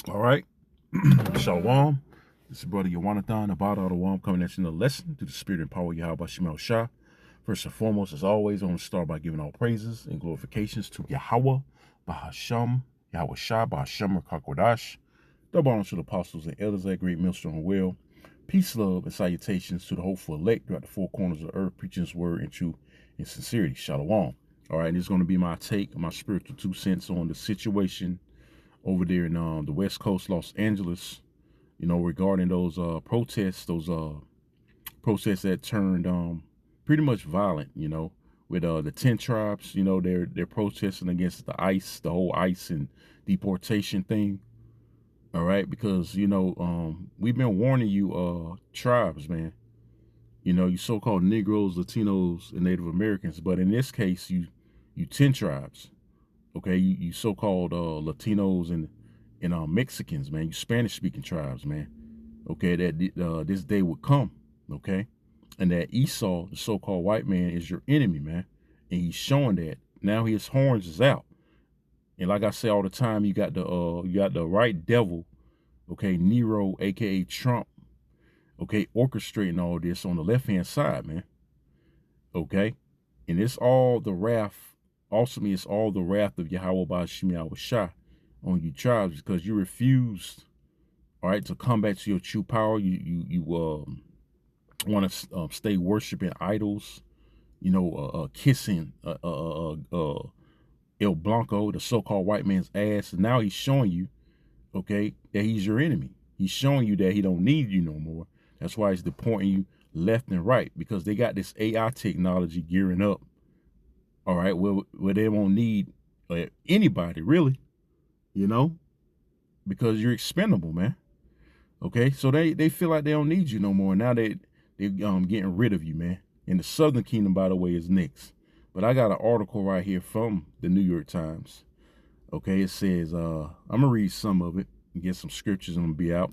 All right. Shalom. This is brother Yawanathan, about all the Wam, coming at you in a lesson through the spirit and power of Yahweh Shemel Shah. First and foremost, as always, I want to start by giving all praises and glorifications to Yahweh, Bahasham, Yahweh Shah, Bahasham, Rakakwadash. Double honor to the apostles and elders, that great millstone and well. Peace, love, and salutations to the hopeful elect throughout the four corners of the earth, preaching his word in truth and sincerity. Shalom. All right, and this is going to be my take, my spiritual 2 cents on the situation over there in the West Coast, Los Angeles, regarding those protests, protests that turned pretty much violent, with the 10 tribes, they're protesting against the ICE, the whole ICE and deportation thing. All right, because we've been warning you tribes, man. You so-called Negroes, Latinos, and Native Americans, but in this case, you 10 tribes. Okay, you so-called Latinos and Mexicans, man. You Spanish-speaking tribes, man. Okay, that this day would come, okay, and that Esau, the so-called white man, is your enemy, man, and he's showing that now. His horns is out, and like I say all the time, you got the right devil, okay, Nero, aka Trump, okay, orchestrating all this on the left-hand side, man. Okay, and it's all the wrath. Ultimately, it's all the wrath of Yahweh Ba'ashim Yahweh Shah on you tribes, because you refused, all right, to come back to your true power. You want to stay worshiping idols, kissing El Blanco, the so-called white man's ass. And now he's showing you, okay, that he's your enemy. He's showing you that he don't need you no more. That's why he's deporting you left and right, because they got this AI technology gearing up. All right, where they won't need anybody, really, because you're expendable, man. Okay, so they feel like they don't need you no more. Now they're getting rid of you, man. And the Southern Kingdom, by the way, is next. But I got an article right here from the New York Times. Okay, it says, I'm gonna read some of it and get some scriptures. I'm gonna be out.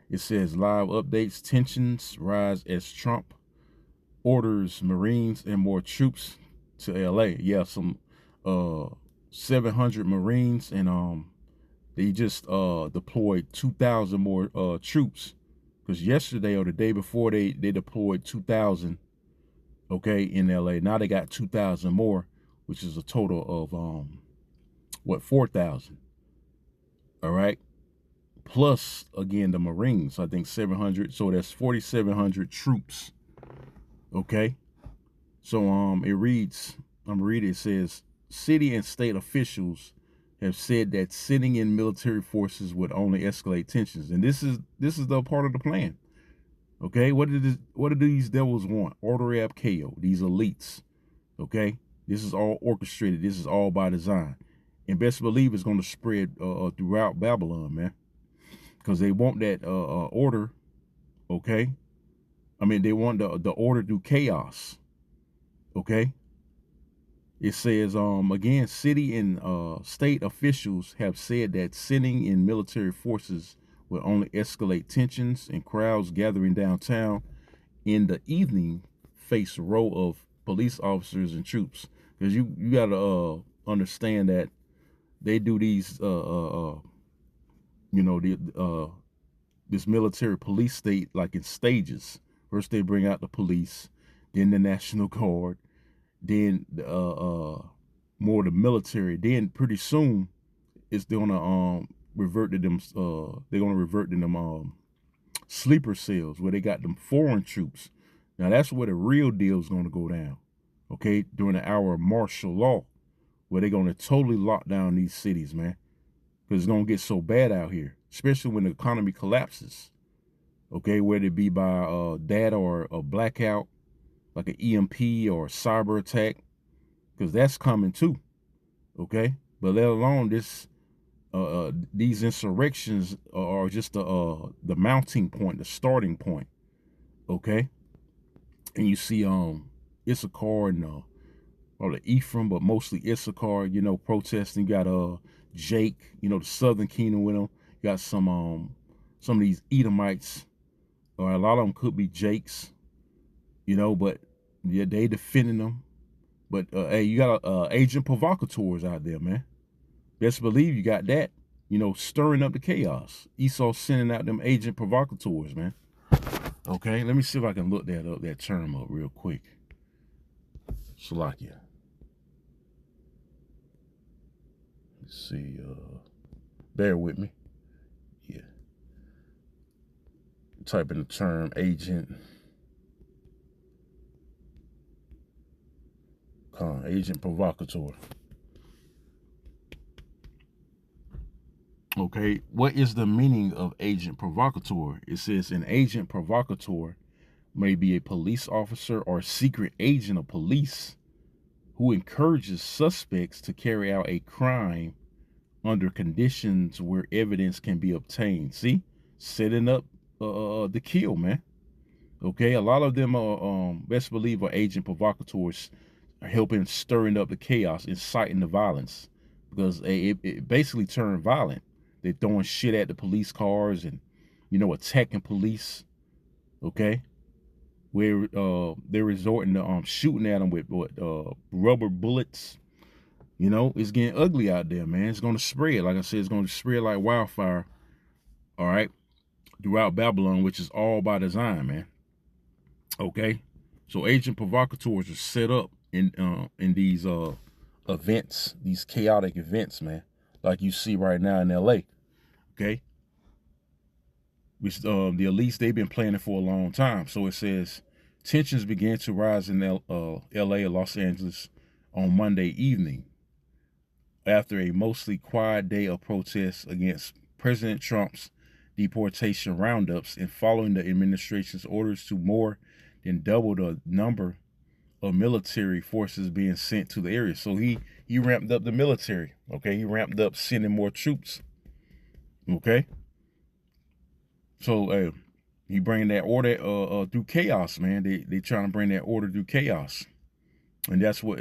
It says, live updates, tensions rise as Trump orders Marines and more troops to LA. Yeah, some 700 Marines, and they just deployed 2,000 more troops, because yesterday or the day before they deployed 2,000, okay, in LA. Now they got 2,000 more, which is a total of 4,000. All right, plus again the Marines, I think 700, so that's 4,700 troops. Okay, so it reads, I'm reading, it says, city and state officials have said that sitting in military forces would only escalate tensions, and this is the part of the plan. Okay, what do these devils want? Order ab chaos, these elites. Okay, this is all orchestrated. This is all by design, and best believe it's going to spread throughout Babylon, man, because they want that order. Okay, I mean, they want the order through chaos. Okay, it says, again, city and state officials have said that sitting in military forces will only escalate tensions, and crowds gathering downtown in the evening face a row of police officers and troops. Because you got to understand that they do these, this military police state like in stages. First they bring out the police, then the National Guard, then more the military. Then pretty soon it's gonna revert to them. They're gonna revert to them sleeper cells where they got them foreign troops. Now that's where the real deal is gonna go down. Okay, during the hour of martial law, where they're gonna totally lock down these cities, man, because it's gonna get so bad out here, especially when the economy collapses. Okay, whether it be by data or a blackout, like an EMP or a cyber attack, because that's coming too. Okay, but let alone this, these insurrections are just the mounting point, the starting point. Okay, and you see Issachar and or the Ephraim, but mostly Issachar, protesting. You got Jake, the Southern Kingdom with them. You got some of these Edomites, or a lot of them could be Jakes, but yeah, they defending them. But hey, you got agent provocateurs out there, man. Best believe you got that, you know, stirring up the chaos. Esau sending out them agent provocateurs, man. Okay, let me see if I can look that term up real quick. Salakia. Let's see, bear with me. Yeah. Type in the term agent. Agent provocateur. Okay, what is the meaning of agent provocateur? It says an agent provocateur may be a police officer or secret agent of police who encourages suspects to carry out a crime under conditions where evidence can be obtained. See, setting up the kill, man. Okay, a lot of them are best believe are agent provocateurs, are helping stirring up the chaos, inciting the violence, because it basically turned violent. They're throwing shit at the police cars and, you know, attacking police. Okay, where they're resorting to shooting at them with rubber bullets. You know, it's getting ugly out there, man. It's going to spread. Like I said, it's going to spread like wildfire. All right, throughout Babylon, which is all by design, man. Okay, so agent provocateurs are set up in these events, these chaotic events, man, like you see right now in LA. Okay, which the elites, they've been planning for a long time. So it says tensions began to rise in LA or Los Angeles on Monday evening after a mostly quiet day of protests against President Trump's deportation roundups and following the administration's orders to more than double the number of military forces being sent to the area. So he ramped up the military. Okay, he ramped up sending more troops. Okay, so he bring that order through chaos, man. They trying to bring that order through chaos, and that's what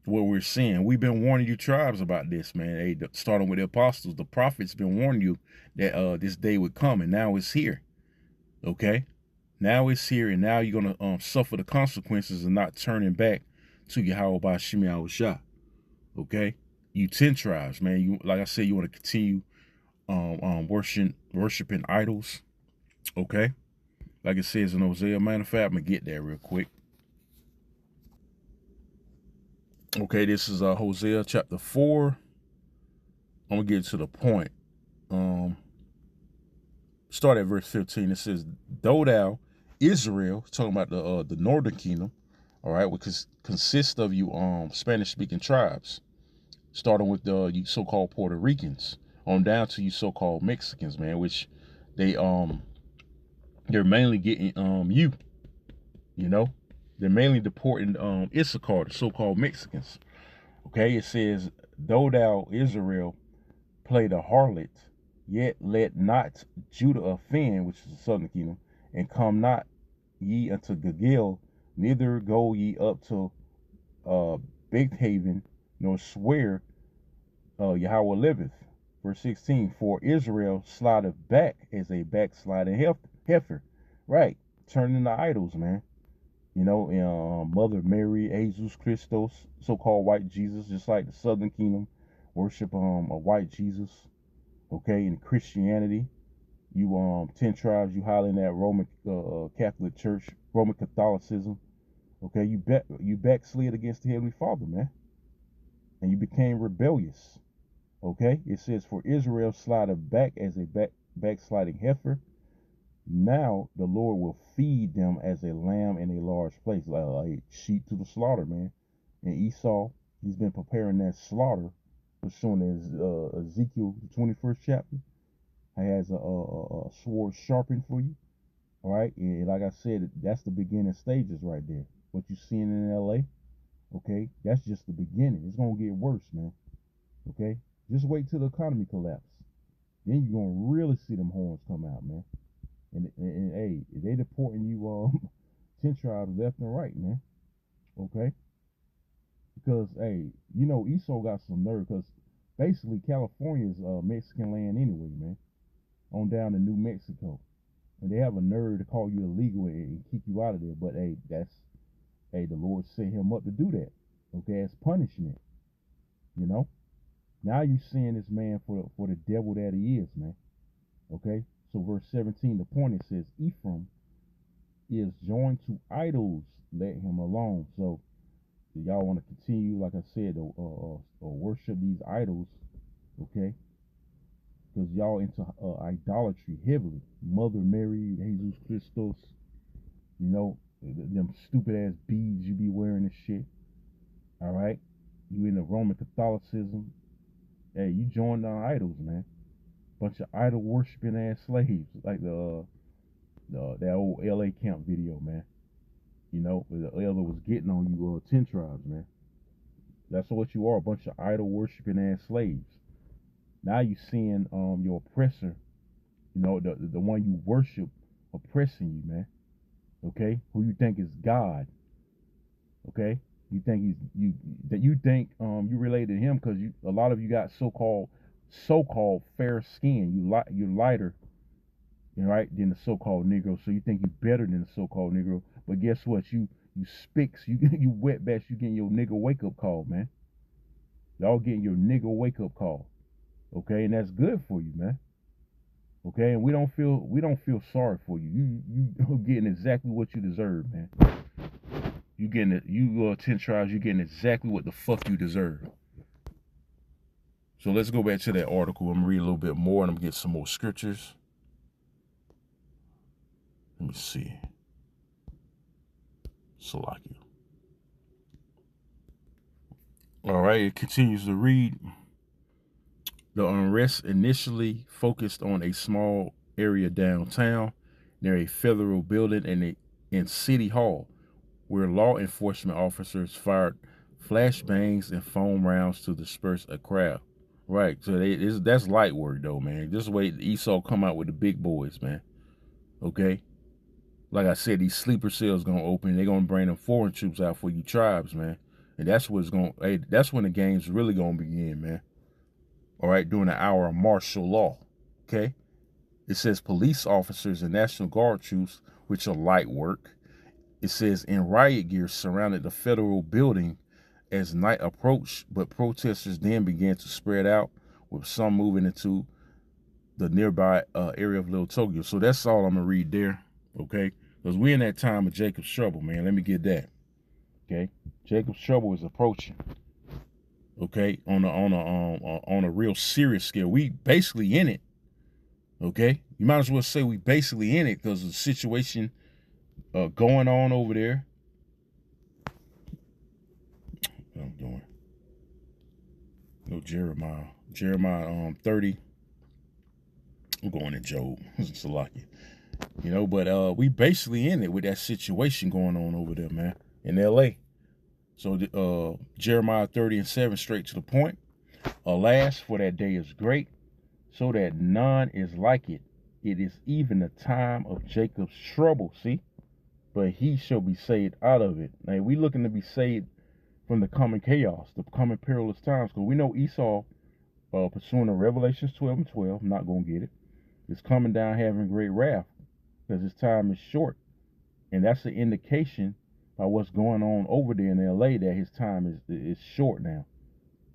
we're seeing. We've been warning you tribes about this, man. Hey, starting with the apostles, the prophets been warning you that this day would come, and now it's here. Okay, now it's here, and now you're gonna suffer the consequences of not turning back to Yahweh by Shemi Shah. Okay, you 10 tribes, man. You, like I said, you want to continue worshiping idols. Okay, like it says in Hosea. Matter of fact, I'm gonna get there real quick. Okay, this is Hosea chapter 4. I'm gonna get to the point. Start at verse 15. It says, "Though thou, Israel," talking about the northern kingdom, all right, which consists of you Spanish-speaking tribes, starting with the you so-called Puerto Ricans on down to you so-called Mexicans, man, which they're mainly getting you know, they're mainly deporting Issachar, the so-called Mexicans. Okay, it says, "Though thou, Israel, play the harlot, yet let not Judah offend," which is the southern kingdom, "and come not ye unto Gilgal, neither go ye up to Big Haven, nor swear Yahweh liveth." Verse 16, "For Israel slideth back as a backsliding heifer." Right, turning to idols, man. You know, Mother Mary, Jesus Christos, so-called white Jesus, just like the southern kingdom worship a white Jesus. Okay, in Christianity, you 10 tribes, you holler in that Roman Catholic Church, Roman Catholicism. Okay, you backslid against the Heavenly Father, man, and you became rebellious. Okay, it says, "For Israel slided back as a backsliding heifer. Now the Lord will feed them as a lamb in a large place," like sheep to the slaughter, man. And Esau, he's been preparing that slaughter, was shown as Ezekiel, the 21st chapter. He has a sword sharpened for you. All right, and like I said, that's the beginning stages right there. What you seeing in LA, okay, that's just the beginning. It's gonna get worse, man. Okay, just wait till the economy collapse. Then you're gonna really see them horns come out, man. And hey, they deporting you 10 tribes left and right, man. Okay, because hey, you know Esau got some nerve, because basically California is Mexican land anyway, man. On down to New Mexico, and they have a nerve to call you illegal and kick you out of there. But hey, the Lord set him up to do that. Okay, as punishment, you know. Now you seeing this man for the devil that he is, man. Okay? So verse 17, the point, it says, Ephraim is joined to idols, let him alone. So y'all want to continue, like I said, to worship these idols, okay? Because y'all into idolatry heavily. Mother Mary, Jesus Christos, you know, them stupid ass beads you be wearing and shit. All right? You in the Roman Catholicism. Hey, you joined our idols, man. Bunch of idol worshiping ass slaves, like that old LA camp video, man. You know, where the elder was getting on you, 10 tribes, man. That's what you are, a bunch of idol worshiping ass slaves. Now you seeing your oppressor, you know, the one you worship oppressing you, man. Okay? Who you think is God. Okay? You think you related to him because a lot of you got so-called fair skin. You're lighter, right, than the so-called Negro. So you think you're better than the so-called Negro. But guess what? You spicks, you wetbacks, you getting your nigga wake up call, man. Y'all getting your nigga wake up call. Okay, and that's good for you, man. Okay, and we don't feel sorry for you. You getting exactly what you deserve, man. You getting it. You 10 tribes. You getting exactly what the fuck you deserve. So let's go back to that article. I'm gonna read a little bit more, and I'm gonna get some more scriptures. Let me see. Salakia. All right, it continues to read. The unrest initially focused on a small area downtown near a federal building and City Hall, where law enforcement officers fired flashbangs and foam rounds to disperse a crowd. Right, so that's light work though, man. Just wait, Esau come out with the big boys, man. Okay, like I said, these sleeper cells gonna open. They're gonna bring them foreign troops out for you tribes, man. And that's what's gonna. Hey, that's when the game's really gonna begin, man. All right, during the hour of martial law. Okay, it says police officers and National Guard troops, which are light work. It says in riot gear surrounded the federal building as night approached, but protesters then began to spread out, with some moving into the nearby area of Little Tokyo. So that's all I'm gonna read there, okay? Because we're in that time of Jacob's trouble, man. Let me get that, okay? Jacob's trouble is approaching, okay? On a real serious scale. We basically in it, okay? You might as well say we basically in it because of the situation going on over there. What I'm doing? No, Jeremiah 30. I'm going to Job. Salakia. You know, but we basically in it with that situation going on over there, man, in LA. So Jeremiah 30:7, straight to the point. Alas, for that day is great, so that none is like it. It is even the time of Jacob's trouble, see? But he shall be saved out of it. Now, we looking to be saved from the coming chaos, the coming perilous times, because we know Esau, pursuing the Revelations 12:12, I'm not going to get it, is coming down having great wrath, because his time is short. And that's an indication by what's going on over there in LA that his time is short now.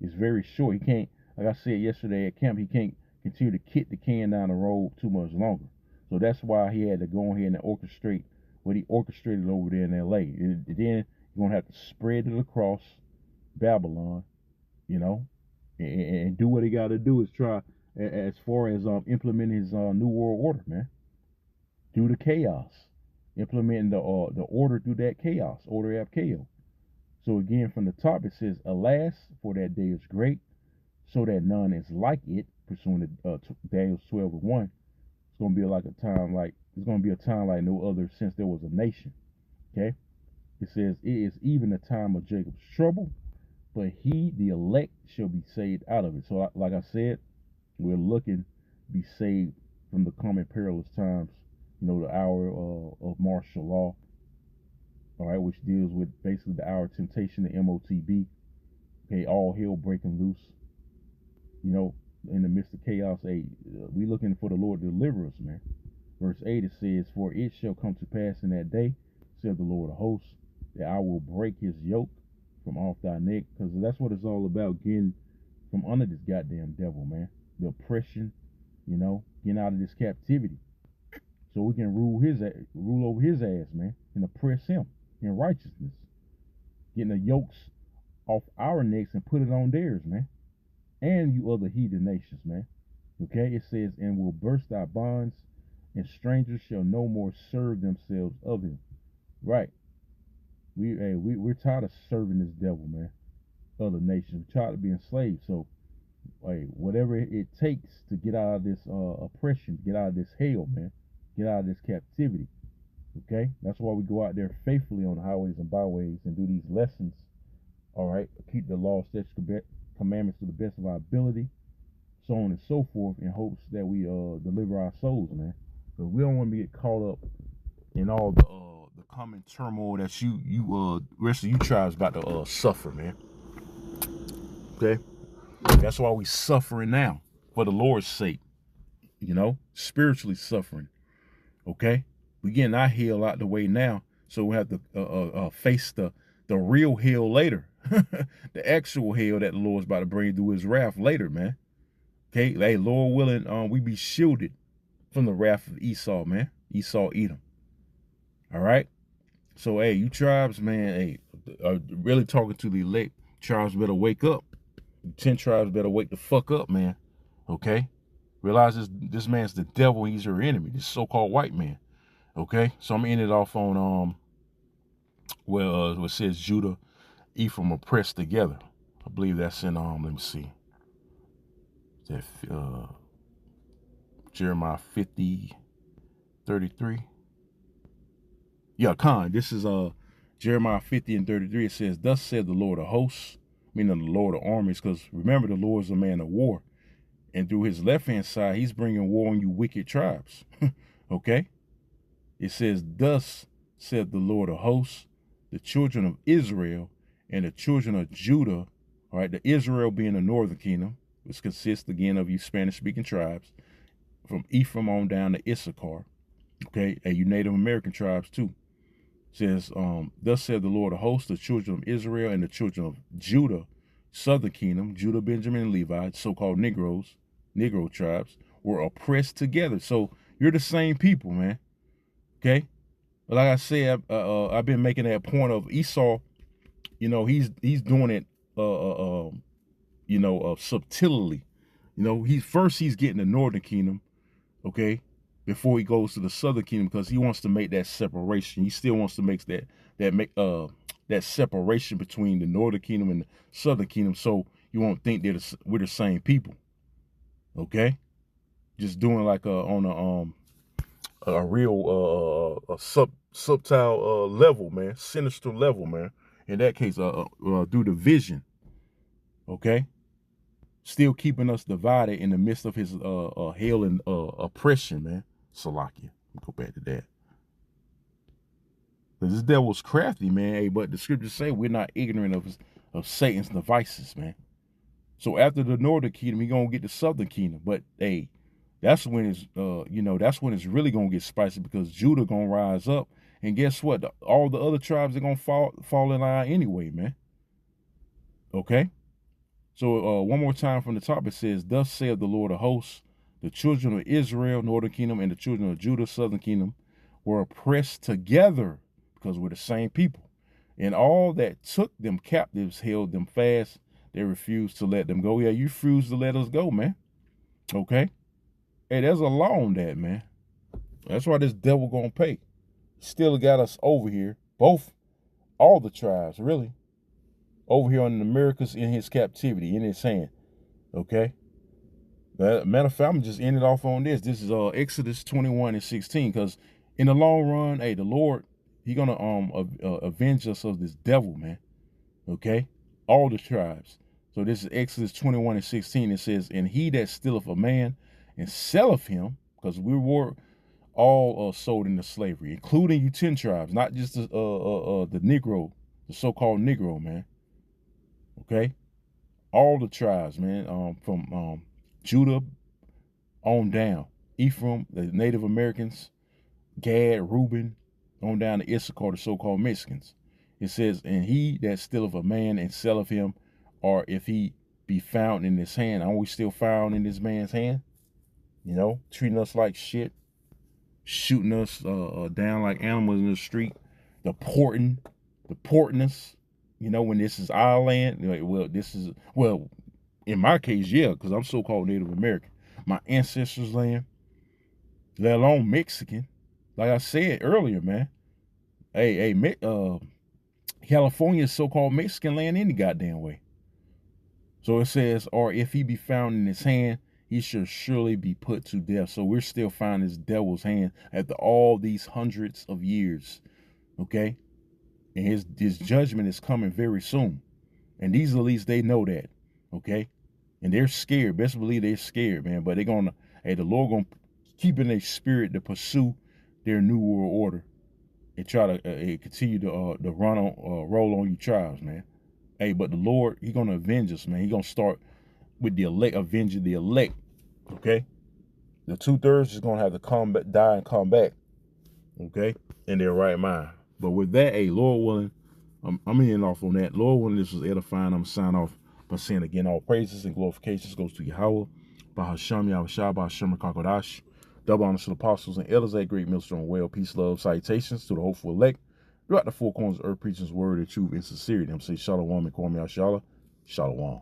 It's very short. He can't, like I said yesterday at camp, he can't continue to kick the can down the road too much longer. So that's why he had to go ahead and orchestrate what he orchestrated over there in LA. And then you're going to have to spread it across Babylon, you know, and do what he got to do is try as far as implementing his new world order, man, through the chaos, implementing the order through that chaos, order ab chaos. So again, from the top it says, alas, for that day is great, so that none is like it, pursuing to Daniel 12:1. It's gonna be like a time like it's gonna be a time like no other since there was a nation. Okay, it says it is even the time of Jacob's trouble, but he, the elect, shall be saved out of it. So like I said, we're looking to be saved from the coming perilous times. You know, the hour of martial law. All right, which deals with basically the hour of temptation, the MOTB. Okay, all hell breaking loose. You know, in the midst of chaos, we looking for the Lord to deliver us, man. Verse 8, it says, for it shall come to pass in that day, said the Lord of hosts, that I will break his yoke from off thy neck. Because that's what it's all about, getting from under this goddamn devil, man. The oppression, getting out of this captivity, so we can rule over his ass, man, and oppress him in righteousness, getting the yokes off our necks and put it on theirs, man, and you other heathen nations, man. Okay, it says, and will burst our bonds, and strangers shall no more serve themselves of him. Right. We're tired of serving this devil, man. Other nations, we're tired of being slaves. So, whatever it takes to get out of this oppression, get out of this hell, man, get out of this captivity. Okay, that's why we go out there faithfully on the highways and byways and do these lessons. All right, keep the law, statutes, commandments to the best of our ability, so on and so forth, in hopes that we deliver our souls, man. Because we don't want to get caught up in all the common turmoil that rest of you tribes about to suffer, man. Okay, that's why we suffering now, for the Lord's sake. Spiritually suffering. Okay, we getting our hell out the way now, so we have to face the real hell later, the actual hell that the Lord's about to bring through his wrath later, man. Okay, hey, Lord willing, we be shielded from the wrath of Esau, man. Esau, Edom. All right. So, hey, you tribes, man, hey, really talking to the elect tribes, better wake up. 10 tribes better wake the fuck up, man. Okay. Realize this man's the devil. He's your enemy. This so-called white man. Okay. So I'm gonna end it off on what says Judah, Ephraim oppressed together. I believe that's in let me see. That Jeremiah 50:33. Yeah, this is Jeremiah 50:33. It says, thus said the Lord of hosts, meaning the Lord of armies, because remember, the Lord is a man of war, and through his left hand side he's bringing war on you wicked tribes. Okay, it says, thus said the Lord of hosts, the children of Israel and the children of Judah. All right, the Israel being the northern kingdom, which consists again of you Spanish speaking tribes, from Ephraim on down to Issachar. Okay, and you Native American tribes too. Says, thus said the Lord of hosts, the children of Israel and the children of Judah, southern kingdom, Judah, Benjamin, and Levi, so-called Negro tribes, were oppressed together. So you're the same people, man. Okay, like I said, I've been making that point of Esau. He's doing it, subtly. He's getting the northern kingdom, okay, before he goes to the southern kingdom, because he wants to make that separation. He still wants to make that separation between the northern kingdom and the southern kingdom, so you won't think that we're the same people. Okay, just doing like on a real subtle level, man, sinister level, man. In that case, do division. Okay, still keeping us divided in the midst of his hell and oppression, man. Salakia. Go back to that. Because this devil's crafty, man. Hey, but the scriptures say we're not ignorant of Satan's devices, man. So after the northern kingdom, he's gonna get the southern kingdom. But hey, that's when it's that's when it's really gonna get spicy, because Judah gonna rise up, and guess what? All the other tribes are gonna fall in line anyway, man. Okay. So one more time from the top, it says, thus saith the Lord of hosts, the children of Israel, northern kingdom, and the children of Judah, southern kingdom, were oppressed together, because we're the same people. And all that took them captives held them fast. They refused to let them go. Yeah, you refused to let us go, man. Okay? Hey, there's a law on that, man. That's why this devil gonna pay. Still got us over here, all the tribes, really, over here on the Americas in his captivity, in his hand. Okay? Matter of fact, I'm just ending off on this. This is Exodus 21:16, because in the long run, hey, the Lord, he gonna avenge us of this devil, man. Okay? All the tribes. So this is Exodus 21:16. It says, and he that stealeth a man and selleth him, because we were all sold into slavery, including you 10 tribes, not just the Negro, the so-called Negro, man. Okay? All the tribes, man, from Judah on down. Ephraim, the Native Americans, Gad, Reuben, on down to Issachar, the so-called Mexicans. It says, and he that stealeth a man and selleth him, or if he be found in his hand. Are we still found in this man's hand? You know, treating us like shit, shooting us down like animals in the street, deporting us. You know, when this is our land, like, well, in my case, yeah, because I'm so-called Native American. My ancestors' land, let alone Mexican. Like I said earlier, man. California is so-called Mexican land any goddamn way. So it says, or if he be found in his hand, he shall surely be put to death. So we're still finding this devil's hand after all these hundreds of years. Okay? And his judgment is coming very soon. And these elites, they know that. Okay? And they're scared. Best believe they're scared, man. But they're gonna, the Lord gonna keep in their spirit to pursue their new world order and try to continue to roll on you tribes, man. But the Lord, he gonna avenge us, man. He gonna start with the elect, avenging the elect. Okay, the 2/3 is gonna have to die and come back. Okay, in their right mind. But with that, Lord willing, I'm ending off on that. Lord willing, this was edifying. I'm signing off by saying again, all praises and glorifications goes to Yahweh, Bahasham Yahushua, Bahasham Kakodash. Double honors to the apostles and elders at Great Millstone Well. Peace, love, salutations to the hopeful elect throughout the four corners of earth, preaching his word of truth and sincerity. I'm saying Shalom and Kwame Ashala. Shalom.